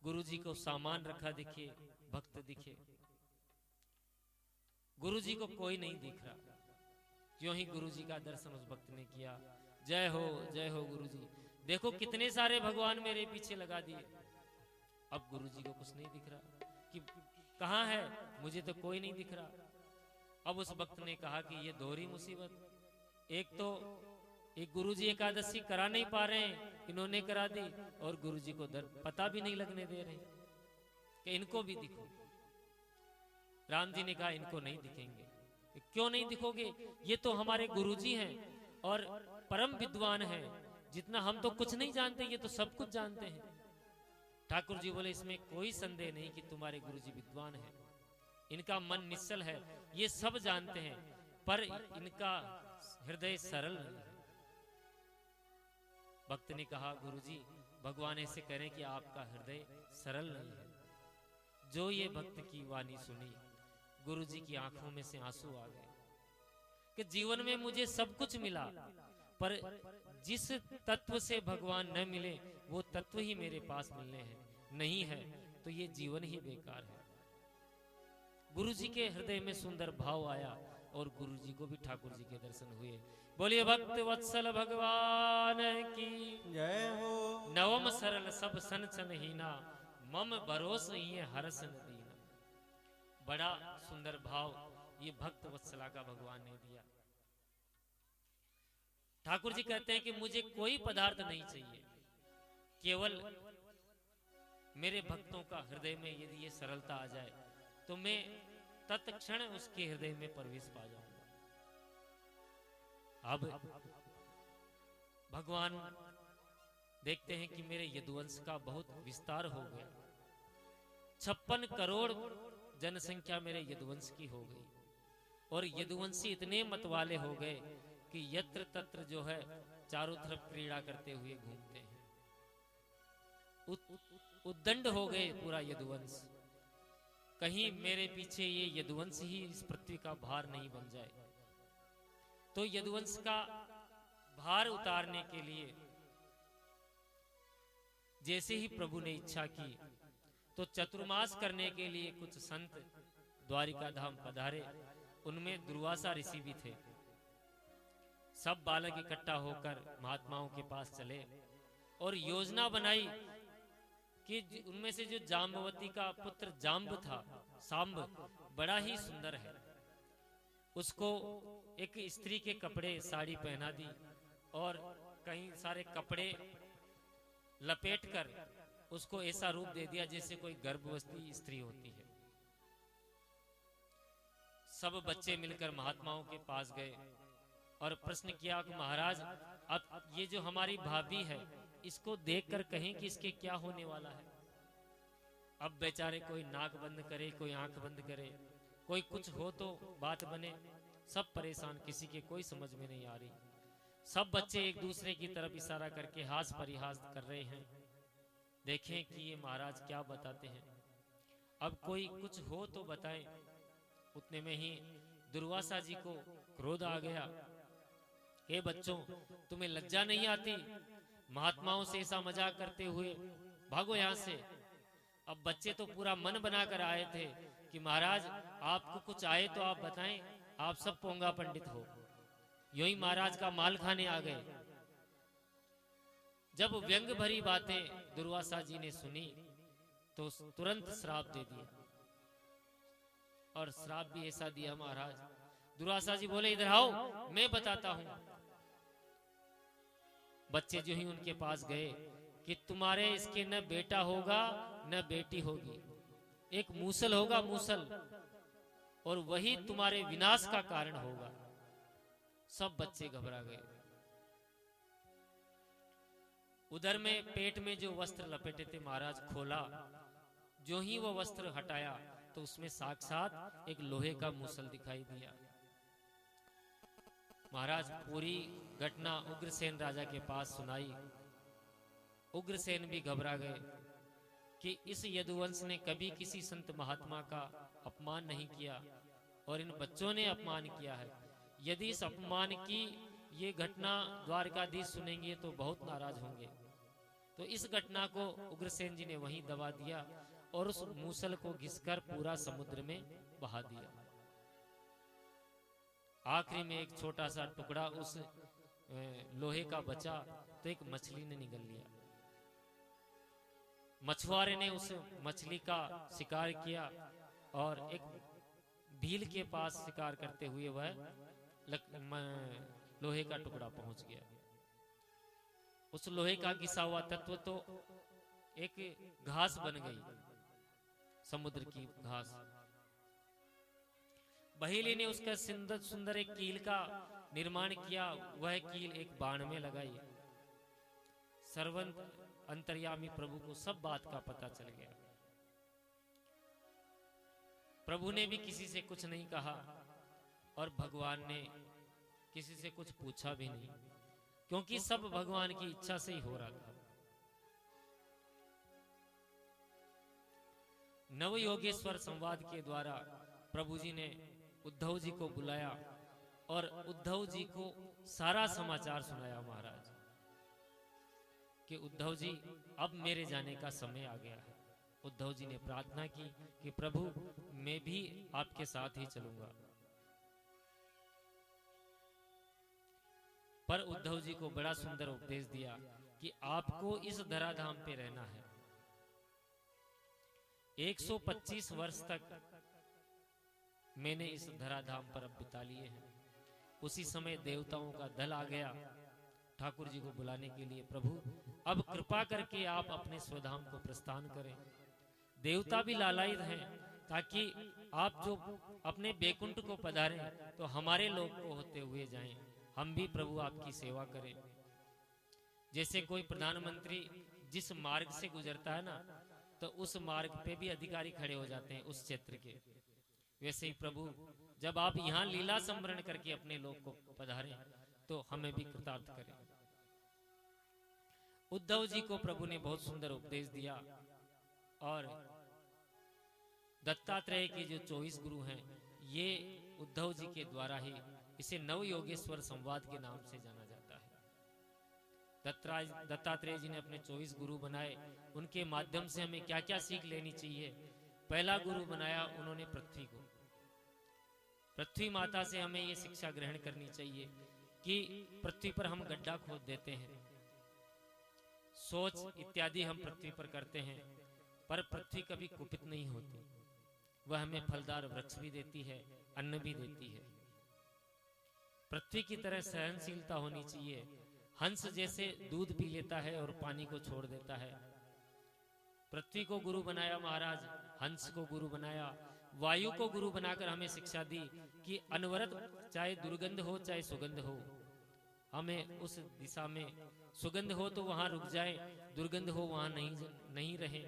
गुरुजी को सामान रखा दिखे, भक्त दिखे। गुरुजी को कोई नहीं दिख रहा। क्यों ही गुरुजी का दर्शन उस भक्त ने किया। जय हो गुरुजी, देखो कितने सारे भगवान मेरे पीछे लगा दिए। अब गुरुजी को कुछ नहीं दिख रहा कि कहां है, मुझे तो कोई नहीं दिख रहा। अब उस भक्त ने कहा कि ये दोहरी मुसीबत, एक तो एक गुरुजी एकादशी करा नहीं पा रहे हैं, इन्होंने करा दी, और गुरुजी को दर्द पता भी नहीं लगने दे रहे कि इनको भी दिखो। राम जी ने कहा इनको नहीं दिखेंगे। क्यों नहीं दिखोगे? ये तो हमारे गुरुजी हैं और परम विद्वान हैं, जितना हम तो कुछ नहीं जानते, ये तो सब कुछ जानते हैं। ठाकुर जी बोले इसमें कोई संदेह नहीं कि तुम्हारे गुरुजी विद्वान हैं, इनका मन निश्चल है, ये सब जानते हैं, पर इनका हृदय सरल नहीं है। भक्त ने कहा गुरुजी भगवान ऐसे करें कि आपका हृदय सरल नहीं है। जो ये भक्त की वाणी सुनी, गुरुजी की आंखों में से आंसू आ गए कि जीवन में मुझे सब कुछ मिला, पर जिस तत्व से भगवान न मिले वो तत्व ही मेरे पास मिलने हैं, नहीं है तो ये जीवन ही बेकार है। गुरुजी के हृदय में सुंदर भाव आया और गुरुजी को भी ठाकुर जी के दर्शन हुए। बोलिए भक्त वत्सल भगवान की जय हो। नवम सरल सब सन सन हीना, मम भरोस ही हरसन दीना। बड़ा सुंदर भाव ये भक्त वत्सला का भगवान ने दिया। ठाकुर जी कहते हैं कि मुझे कोई पदार्थ नहीं चाहिए, केवल मेरे भक्तों का हृदय में यदि ये सरलता आ जाए तो मैं तत्क्षण उसके हृदय में प्रवेश पा जाऊंगा। अब भगवान देखते हैं कि मेरे यदुवंश का बहुत विस्तार हो गया, 56 करोड़ जनसंख्या मेरे यदुवंश की हो गई, और यदुवंशी इतने मतवाले हो गए कि यत्र तत्र जो है चारों तरफ क्रीड़ा करते हुए घूमते हैं। उद्दंड हो गए पूरा यदुवंश, कहीं मेरे पीछे ये यदुवंश ही इस पृथ्वी का भार नहीं बन जाए। तो यदुवंश का भार उतारने के लिए जैसे ही प्रभु ने इच्छा की तो चतुर्मास करने के लिए कुछ संत द्वारिका धाम पधारे, उनमें दुर्वासा ऋषि भी थे। सब बालक इकट्ठा होकर महात्माओं के पास चले और योजना बनाई कि उनमें से जो जाम्बवती का पुत्र जाम्ब था, सांब, बड़ा ही सुंदर है, उसको एक स्त्री के कपड़े साड़ी पहना दी और कहीं सारे कपड़े लपेटकर उसको ऐसा रूप दे दिया जैसे कोई गर्भवती स्त्री होती है। सब बच्चे मिलकर महात्माओं के पास गए और प्रश्न किया कि महाराज अब ये जो हमारी भाभी है इसको देखकर कहें कि इसके क्या होने वाला है। अब बेचारे कोई नाक बंद करे, कोई आंख बंद करे, कोई कुछ हो तो बात बने, सब परेशान, किसी के कोई समझ में नहीं आ रही। सब बच्चे एक दूसरे की तरफ इशारा करके हास परिहास कर रहे हैं, देखें कि ये महाराज क्या बताते हैं। अब कोई कुछ हो तो बताएं। उतने में ही दुर्वासा जी को क्रोध आ गया। हे बच्चों, तुम्हें लज्जा नहीं आती? महात्माओं से ऐसा मजाक करते हुए भागो यहाँ से। अब बच्चे तो पूरा मन बनाकर आए थे कि महाराज आपको कुछ आए तो आप बताएं, आप सब पोंगा पंडित हो। यूं ही महाराज का माल खाने आ गए। जब व्यंग भरी बातें दुर्वासा जी ने सुनी तो तुरंत श्राप दे दिया, और श्राप भी ऐसा दिया महाराज। दुर्वासा जी बोले इधर आओ, मैं बताता हूं। बच्चे जो ही उनके पास गए कि तुम्हारे इसके न बेटा होगा न बेटी होगी, एक मूसल होगा, मूसल, और वही तुम्हारे विनाश का कारण होगा। सब बच्चे घबरा गए। उधर में पेट में जो वस्त्र लपेटे थे महाराज खोला, जो ही वो वस्त्र हटाया तो उसमें साक्षात एक लोहे का मूसल दिखाई दिया। महाराज पूरी घटना उग्रसेन राजा के पास सुनाई। उग्रसेन भी घबरा गए कि इस यदुवंश ने कभी किसी संत महात्मा का अपमान नहीं किया और इन बच्चों ने अपमान किया है। यदि इस अपमान की ये घटना द्वारकाधीश सुनेंगे तो बहुत नाराज होंगे। तो इस घटना को उग्रसेन जी ने वहीं दबा दिया और उस मूसल को घिसकर पूरा समुद्र में बहा दिया। आखिरी में एक छोटा सा टुकड़ा उस लोहे का बचा तो एक मछली ने निगल लिया। मछुआरे ने उस मछली का शिकार किया और एक भील के पास शिकार करते हुए वह लोहे का टुकड़ा पहुंच गया। उस लोहे का घिसा हुआ तत्व तो एक घास बन गई, समुद्र की घास। बहेली ने उसका सुंदर एक कील का निर्माण किया। वह कील एक बाण में लगाई। सर्वंत अंतर्यामी प्रभु को सब बात का पता चल गया। प्रभु ने भी किसी से कुछ नहीं कहा और भगवान ने किसी से कुछ पूछा भी नहीं, क्योंकि सब भगवान की इच्छा से ही हो रहा था। नव योगेश्वर संवाद के द्वारा प्रभु जी ने उद्धव जी को बुलाया और उद्धव जी को सारा समाचार सुनाया महाराज कि उद्धव जी अब मेरे जाने का समय आ गया है। उद्धव जी ने प्रार्थना की कि प्रभु मैं भी आपके साथ ही चलूंगा। पर उद्धव जी को बड़ा सुंदर उपदेश दिया कि आपको इस धराधाम पे रहना है। 125 वर्ष तक मैंने इस धराधाम पर अब बिता लिए हैं। उसी समय देवताओं का दल आ गया ठाकुर जी को बुलाने के लिए। प्रभु अब कृपा करके आप अपने स्वधाम को प्रस्थान करें। देवता भी लालायित हैं ताकि आप जो अपने बैकुंठ को पधारें तो हमारे लोक को होते हुए जाएं। हम भी प्रभु आपकी सेवा करें। जैसे कोई प्रधानमंत्री जिस मार्ग से गुजरता है ना, तो उस मार्ग पे भी अधिकारी खड़े हो जाते हैं उस क्षेत्र के। वैसे ही प्रभु जब आप यहाँ लीला संवरण करके अपने लोक को पधारें तो हमें भी कृतार्थ करें। उद्धव जी को प्रभु ने बहुत सुंदर उपदेश दिया और दत्तात्रेय के जो 24 गुरु हैं, ये उद्धव जी के द्वारा ही इसे नव योगेश्वर संवाद के नाम से जाना जाता है। दत्तात्रेय जी ने अपने 24 गुरु बनाए। उनके माध्यम से हमें क्या क्या सीख लेनी चाहिए। पहला गुरु बनाया उन्होंने पृथ्वी को। पृथ्वी माता से हमें ये शिक्षा ग्रहण करनी चाहिए कि पृथ्वी पर हम गड्ढा खोद देते हैं, सोच इत्यादि हम पृथ्वी पर करते हैं, पर पृथ्वी कभी कुपित नहीं होती। वह हमें फलदार वृक्ष भी देती है, अन्न भी देती है। पृथ्वी की तरह सहनशीलता होनी चाहिए। हंस जैसे दूध पी लेता है और पानी को छोड़ देता है। पृथ्वी को गुरु बनाया महाराज, हंस को गुरु बनाया, वायु को गुरु बनाकर हमें शिक्षा दी कि अनवरत चाहे दुर्गंध हो चाहे सुगंध हो, हमें उस दिशा में सुगंध हो तो वहां रुक जाए, दुर्गंध हो वहां नहीं रहे।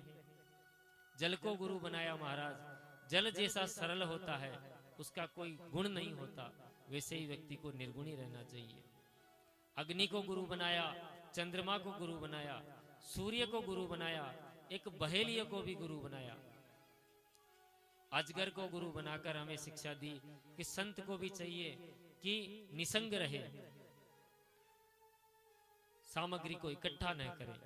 जल को गुरु बनाया महाराज। जल जैसा सरल होता है, उसका कोई गुण नहीं होता, वैसे ही व्यक्ति को निर्गुणी रहना चाहिए। अग्नि को गुरु बनाया, चंद्रमा को गुरु बनाया, सूर्य को गुरु बनाया, एक बहेलिया को भी गुरु बनाया। अजगर को गुरु बनाकर हमें शिक्षा दी कि संत को भी चाहिए कि निसंग रहे, सामग्री को इकट्ठा न करे।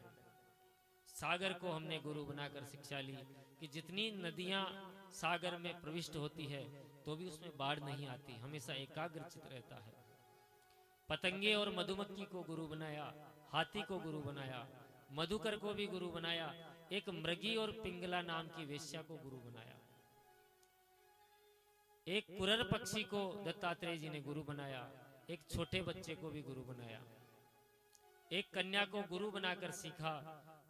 सागर को हमने गुरु बनाकर शिक्षा ली कि जितनी नदियां सागर में प्रविष्ट होती है तो भी उसमें बाढ़ नहीं आती, हमेशा एकाग्रचित रहता है। पतंगे और मधुमक्खी को गुरु बनाया, हाथी को गुरु बनाया, मधुकर को भी गुरु बनाया, एक मृगी और पिंगला नाम की वेश्या को गुरु बनाया। एक कुरर पक्षी को दत्तात्रेय जी ने गुरु बनाया, एक छोटे बच्चे को भी गुरु बनाया। एक कन्या को गुरु बनाकर सीखा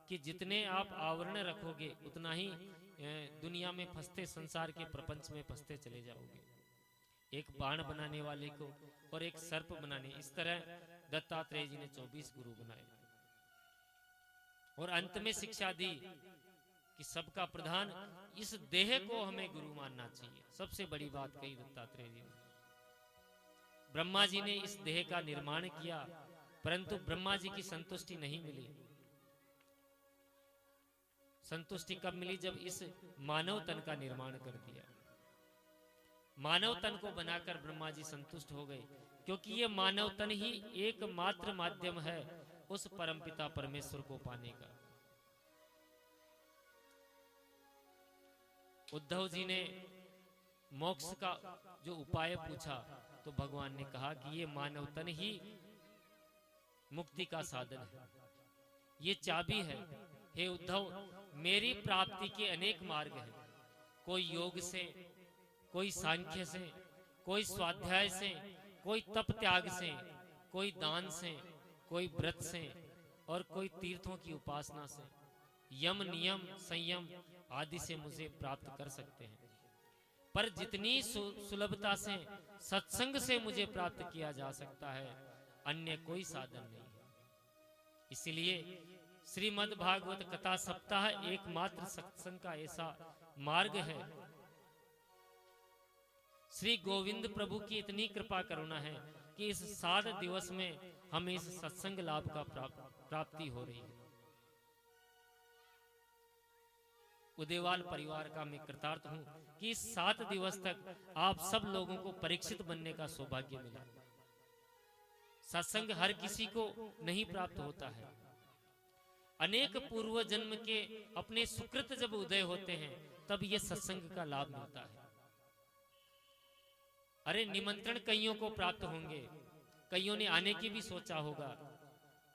कि जितने आप आवरण रखोगे उतना ही दुनिया में फंसते, संसार के प्रपंच में फंसते चले जाओगे। एक बाण बनाने वाले को और एक सर्प बनाने, इस तरह दत्तात्रेय जी ने 24 गुरु बनाए। और अंत में शिक्षा दी कि सबका प्रधान इस देह को हमें गुरु मानना चाहिए। सबसे बड़ी बात कही दत्तात्रेय जी ने। ब्रह्मा जी ने इस देह का निर्माण किया, परंतु ब्रह्मा जी की संतुष्टि नहीं मिली। संतुष्टि कब मिली? जब इस मानव तन का निर्माण कर दिया। मानव तन को बनाकर ब्रह्मा जी संतुष्ट हो गए, क्योंकि ये मानव तन ही एकमात्र माध्यम है उस परमपिता परमेश्वर को पाने का। उद्धव जी ने मोक्ष का जो उपाय पूछा तो भगवान ने कहा कि ये मानव तन ही मुक्ति का साधन है, ये चाबी है। हे उद्धव, मेरी प्राप्ति के अनेक मार्ग हैं। कोई योग से, कोई सांख्य से, कोई स्वाध्याय से, कोई तप त्याग से, कोई दान से, कोई व्रत से और कोई तीर्थों की उपासना से, यम नियम संयम आदि से मुझे प्राप्त कर सकते हैं। पर जितनी सुलभता से सत्संग से मुझे प्राप्त किया जा सकता है, अन्य कोई साधन नहीं है। इसलिए श्रीमद् भागवत कथा सप्ताह एकमात्र सत्संग का ऐसा मार्ग है। श्री गोविंद प्रभु की इतनी कृपा करुणा है कि इस 7 दिवस में हमें इस सत्संग लाभ का प्राप्ति हो रही है। उदेवाल परिवार का मैं कृतार्थ हूं कि इस 7 दिवस तक आप सब लोगों को परीक्षित बनने का सौभाग्य मिला। सत्संग हर किसी को नहीं प्राप्त होता है। अनेक पूर्व जन्म के अपने सुकृत जब उदय होते हैं तब ये सत्संग का लाभ मिलता है। अरे निमंत्रण कईयों को प्राप्त होंगे, कईयों ने आने की भी सोचा होगा,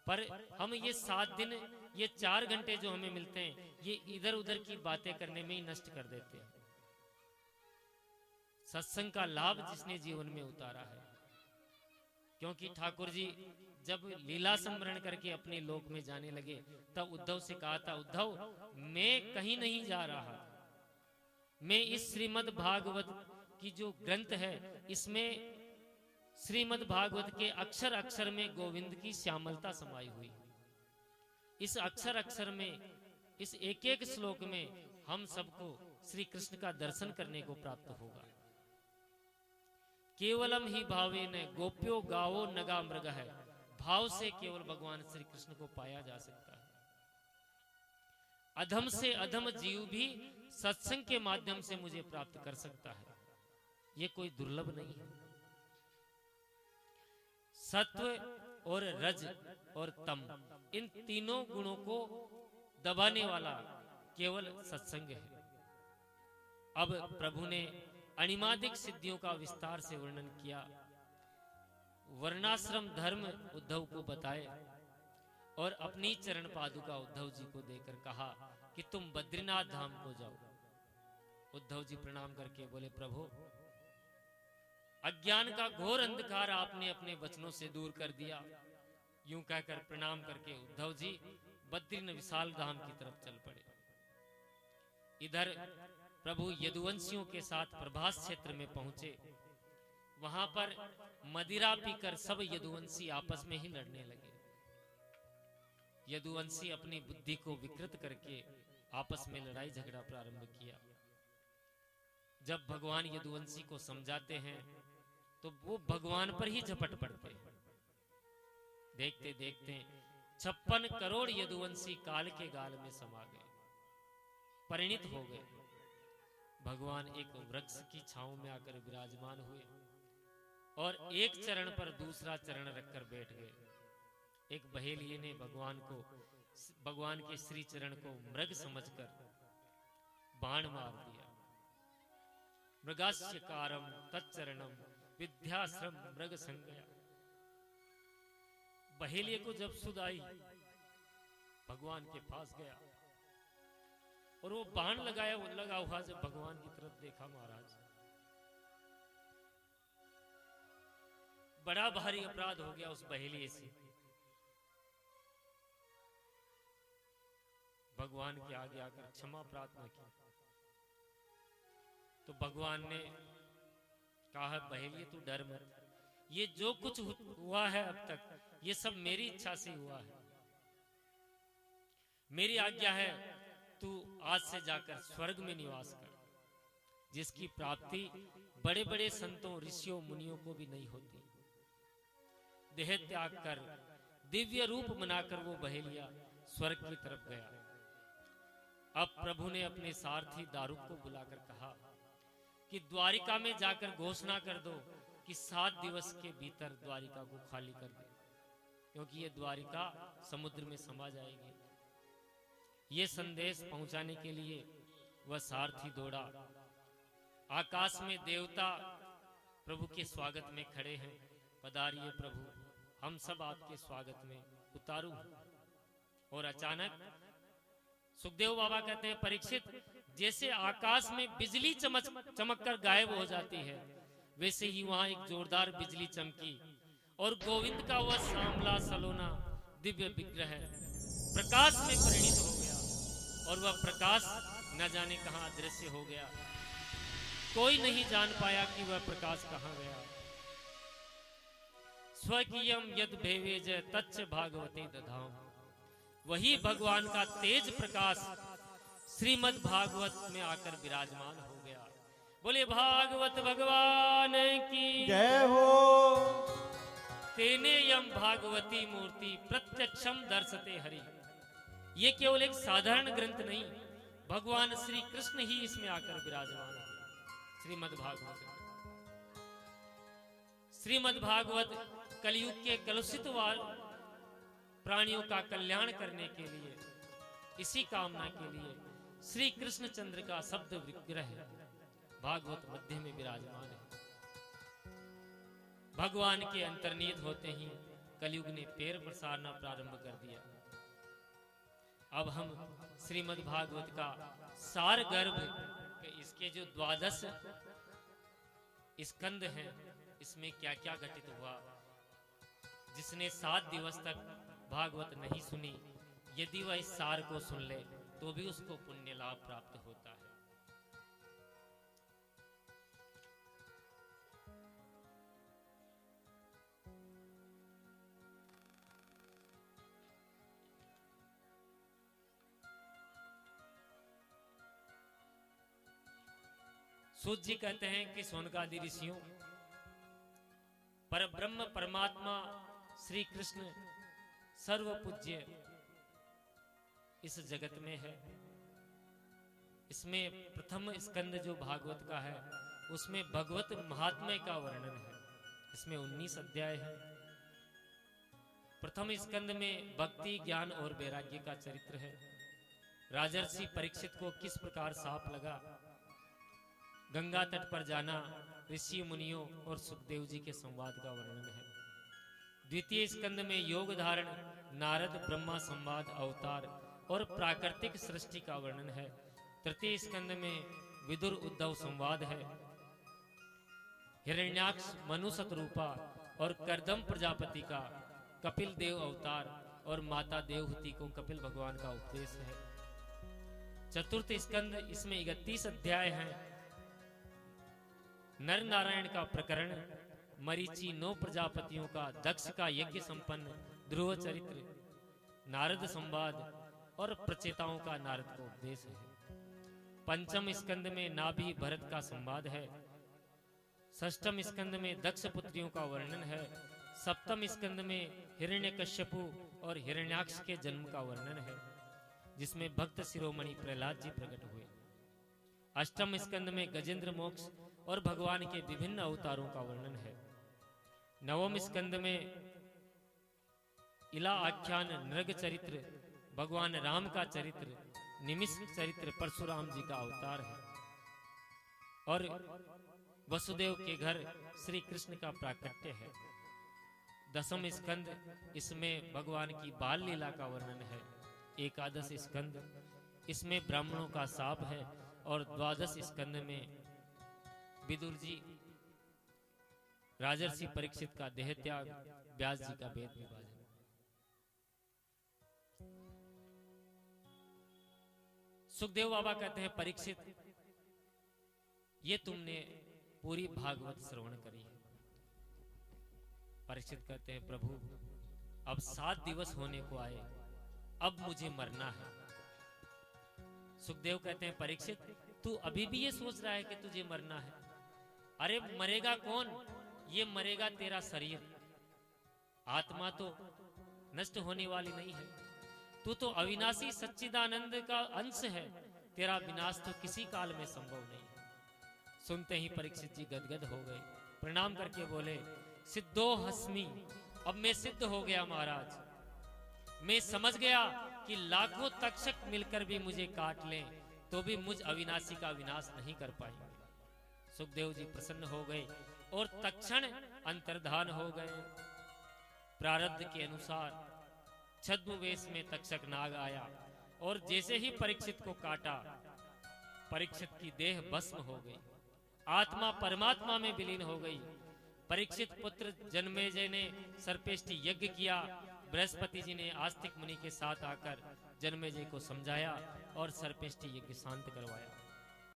पर हम ये 7 दिन, ये 4 घंटे जो हमें मिलते हैं, ये इधर उधर की बातें करने में ही नष्ट कर देते हैं। सत्संग का लाभ जिसने जीवन में उतारा है, क्योंकि ठाकुर जी जब लीला स्मरण करके अपने लोक में जाने लगे तब उद्धव से कहा था, उद्धव मैं कहीं नहीं जा रहा, मैं इस श्रीमद् भागवत की जो ग्रंथ है इसमें श्रीमद् भागवत के अक्षर अक्षर में गोविंद की श्यामलता समाई हुई। इस अक्षर अक्षर में, इस एक एक श्लोक में हम सबको श्री कृष्ण का दर्शन करने को प्राप्त होगा। केवलम ही भावे न गोप्यो गावो नगा मृग है, भाव से केवल भगवान श्री कृष्ण को पाया जा सकता है। अधम से अधम जीव भी सत्संग के माध्यम से मुझे प्राप्त कर सकता है, ये कोई दुर्लभ नहीं है। सत्व और रज और तम, इन तीनों गुणों को दबाने वाला केवल सत्संग है। अब प्रभु ने अणिमादिक सिद्धियों का विस्तार से वर्णन किया। वर्णाश्रम धर्म उद्धव को बताए और अपनी चरण पादुका उद्धव जी को देकर कहा कि तुम बद्रीनाथ धाम को जाओ। उद्धव जी प्रणाम करके बोले, प्रभु अज्ञान का घोर अंधकार आपने अपने वचनों से दूर कर दिया। यूं कहकर प्रणाम करके उद्धव जी बद्रीनाथ विशाल धाम की तरफ चल पड़े। इधर प्रभु यदुवंशियों के साथ प्रभास क्षेत्र में पहुंचे। वहां पर मदिरा पीकर सब यदुवंशी आपस में ही लड़ने लगे। यदुवंशी अपनी बुद्धि को विकृत करके आपस में लड़ाई झगड़ा प्रारंभ किया। जब भगवान यदुवंशी को समझाते हैं तो वो भगवान पर ही झपट पड़ते हैं। देखते देखते 56 करोड़ यदुवंशी काल के गाल में समा गए, परिणित हो गए। भगवान एक वृक्ष की छांव में आकर विराजमान हुए और एक चरण पर दूसरा चरण रखकर बैठ गए। एक बहेलिये ने भगवान के श्री चरण को मृग समझकर बाण मार दिया। मृगास्य कारम तच्चरणम विद्याश्रम मृग संज्ञा। बहेलिये को जब सुध आई, भगवान के पास गया और वो बाण लगा हुआ जब भगवान की तरफ देखा, महाराज बड़ा भारी अपराध हो गया उस बहेलिये से। भगवान के आगे आकर क्षमा प्रार्थना की तो भगवान ने कहा, बहेलिये तू डर मत, ये जो कुछ हुआ है अब तक ये सब मेरी इच्छा से हुआ है। मेरी आज्ञा है तू आज से जाकर स्वर्ग में निवास कर, जिसकी प्राप्ति बड़े बड़े संतों ऋषियों मुनियों को भी नहीं होती। देह त्याग कर दिव्य रूप बनाकर वो बहेलिया स्वर्ग की तरफ गया। अब प्रभु ने अपने सारथी दारुक को बुलाकर कहा कि द्वारिका में जाकर घोषणा कर दो कि 7 दिवस के भीतर द्वारिका को खाली कर दे, क्योंकि ये द्वारिका समुद्र में समा जाएगी। ये संदेश पहुंचाने के लिए वह सारथी दौड़ा। आकाश में देवता प्रभु के स्वागत में खड़े हैं। पधारिए प्रभु, हम सब आपके स्वागत में उतारू। और अचानक सुखदेव बाबा कहते हैं परीक्षित, जैसे आकाश में बिजली चमक कर गायब हो जाती है, वैसे ही वहां एक जोरदार बिजली चमकी और गोविंद का वह सांवला सलोना दिव्य विग्रह प्रकाश में परिणित हो गया और वह प्रकाश न जाने कहां अदृश्य हो गया। कोई नहीं जान पाया कि वह प्रकाश कहां गया। स्वकीयम यद भेवेज तच्च भागवते दधाम, वही भगवान का तेज प्रकाश श्रीमद् भागवत में आकर विराजमान हो गया। बोले भागवत भगवान की जय हो। तेने यम भागवती मूर्ति प्रत्यक्षम दर्शते हरि। ये केवल एक साधारण ग्रंथ नहीं, भगवान श्री कृष्ण ही इसमें आकर विराजमान है। श्रीमद् भागवत, श्रीमद् भागवत कलयुग के कलुषित प्राणियों का कल्याण करने के लिए, इसी कामना के लिए श्री कृष्ण चंद्र का शब्द विग्रह भागवत मध्य में विराजमान है। भगवान के अंतर्निहित होते ही कलयुग ने पैर पसारना प्रारंभ कर दिया। अब हम श्रीमद् भागवत का सार गर्भ इसके जो 12 स्कंद हैं, इसमें क्या क्या घटित हुआ। जिसने 7 दिवस तक भागवत नहीं सुनी, यदि वह इस सार को सुन ले तो भी उसको पुण्य लाभ प्राप्त होता है। सूत जी कहते हैं कि सोनकादि ऋषियों पर ब्रह्म परमात्मा श्री कृष्ण सर्व पूज्य इस जगत में है। इसमें प्रथम स्कंद जो भागवत का है, उसमें भगवत महात्म्य का वर्णन है। इसमें 19 अध्याय है। प्रथम स्कंद में भक्ति, ज्ञान और वैराग्य का चरित्र है। राजर्षि परीक्षित को किस प्रकार साप लगा, गंगा तट पर जाना, ऋषि मुनियों और सुखदेव जी के संवाद का वर्णन है। द्वितीय स्कंद में योग धारण, नारद ब्रह्मा संवाद, अवतार और प्राकृतिक सृष्टि का वर्णन है। तृतीय स्कंद में विदुर उद्धव संवाद है। हिरण्याक्ष मनु शतरूपा और करदम प्रजापति का कपिल देव अवतार और माता देवहूति को कपिल भगवान का उपदेश है। चतुर्थ स्कंद, इसमें 31 अध्याय हैं। नर नारायण का प्रकरण, मरीचि 9 प्रजापतियों का, दक्ष का यज्ञ संपन्न, ध्रुव चरित्र, नारद संवाद और प्रचेताओं का नारद को उपदेश है। पंचम स्कंद में नाभि भरत का संवाद है। षष्ठम स्कंद में दक्ष पुत्रियों का वर्णन है। सप्तम स्कंद में हिरण्यकश्यपु और हिरण्याक्ष के जन्म का वर्णन है, जिसमें भक्त शिरोमणि प्रहलाद जी प्रकट हुए। अष्टम स्कंद में गजेंद्र मोक्ष और भगवान के विभिन्न अवतारों का वर्णन है। नवम स्कंद में इला आख्यान, नृग चरित्र, भगवान राम का चरित्र, निमिष चरित्र, परशुराम जी का अवतार है और वसुदेव के घर श्री कृष्ण का प्राकट्य है। दसम स्कंद, इसमें भगवान की बाल लीला का वर्णन है। एकादश स्कंद, इसमें ब्राह्मणों का शाप है और द्वादश स्कंद में विदुर जी राजर्षि परीक्षित का देह त्याग, व्यास जी का वेद विभाजन। सुखदेव बाबा कहते हैं परीक्षित, ये तुमने पूरी भागवत श्रवण करी है। परीक्षित कहते हैं प्रभु, अब 7 दिवस होने को आए, अब मुझे मरना है। सुखदेव कहते हैं परीक्षित, तू अभी भी ये सोच रहा है कि तुझे मरना है? अरे मरेगा कौन? ये मरेगा तेरा शरीर। आत्मा तो नष्ट होने वाली नहीं है। तू तो अविनाशी सच्चिदानंद का अंश है। तेरा विनाश तो किसी काल में संभव नहीं है। सुनते ही परीक्षित जी गदगद हो गए, प्रणाम करके बोले, सिद्धो हस्मी, अब मैं सिद्ध हो गया महाराज। मैं समझ गया कि लाखों तक्षक मिलकर भी मुझे काट लें तो भी मुझ अविनाशी का विनाश नहीं कर पाएंगे। सुखदेव जी प्रसन्न हो गए और तत्क्षण अंतर्धान हो गए। प्रारब्ध के अनुसार छद्म वेश में तक्षक नाग आया और जैसे ही परीक्षित को काटा, परीक्षित की देह भस्म हो गई, आत्मा परमात्मा में विलीन हो गई। परीक्षित पुत्र जन्मेजय ने सर्पेष्टि यज्ञ किया। बृहस्पति जी ने आस्तिक मुनि के साथ आकर जन्मेजय को समझाया और सर्पेष्टि यज्ञ शांत करवाया।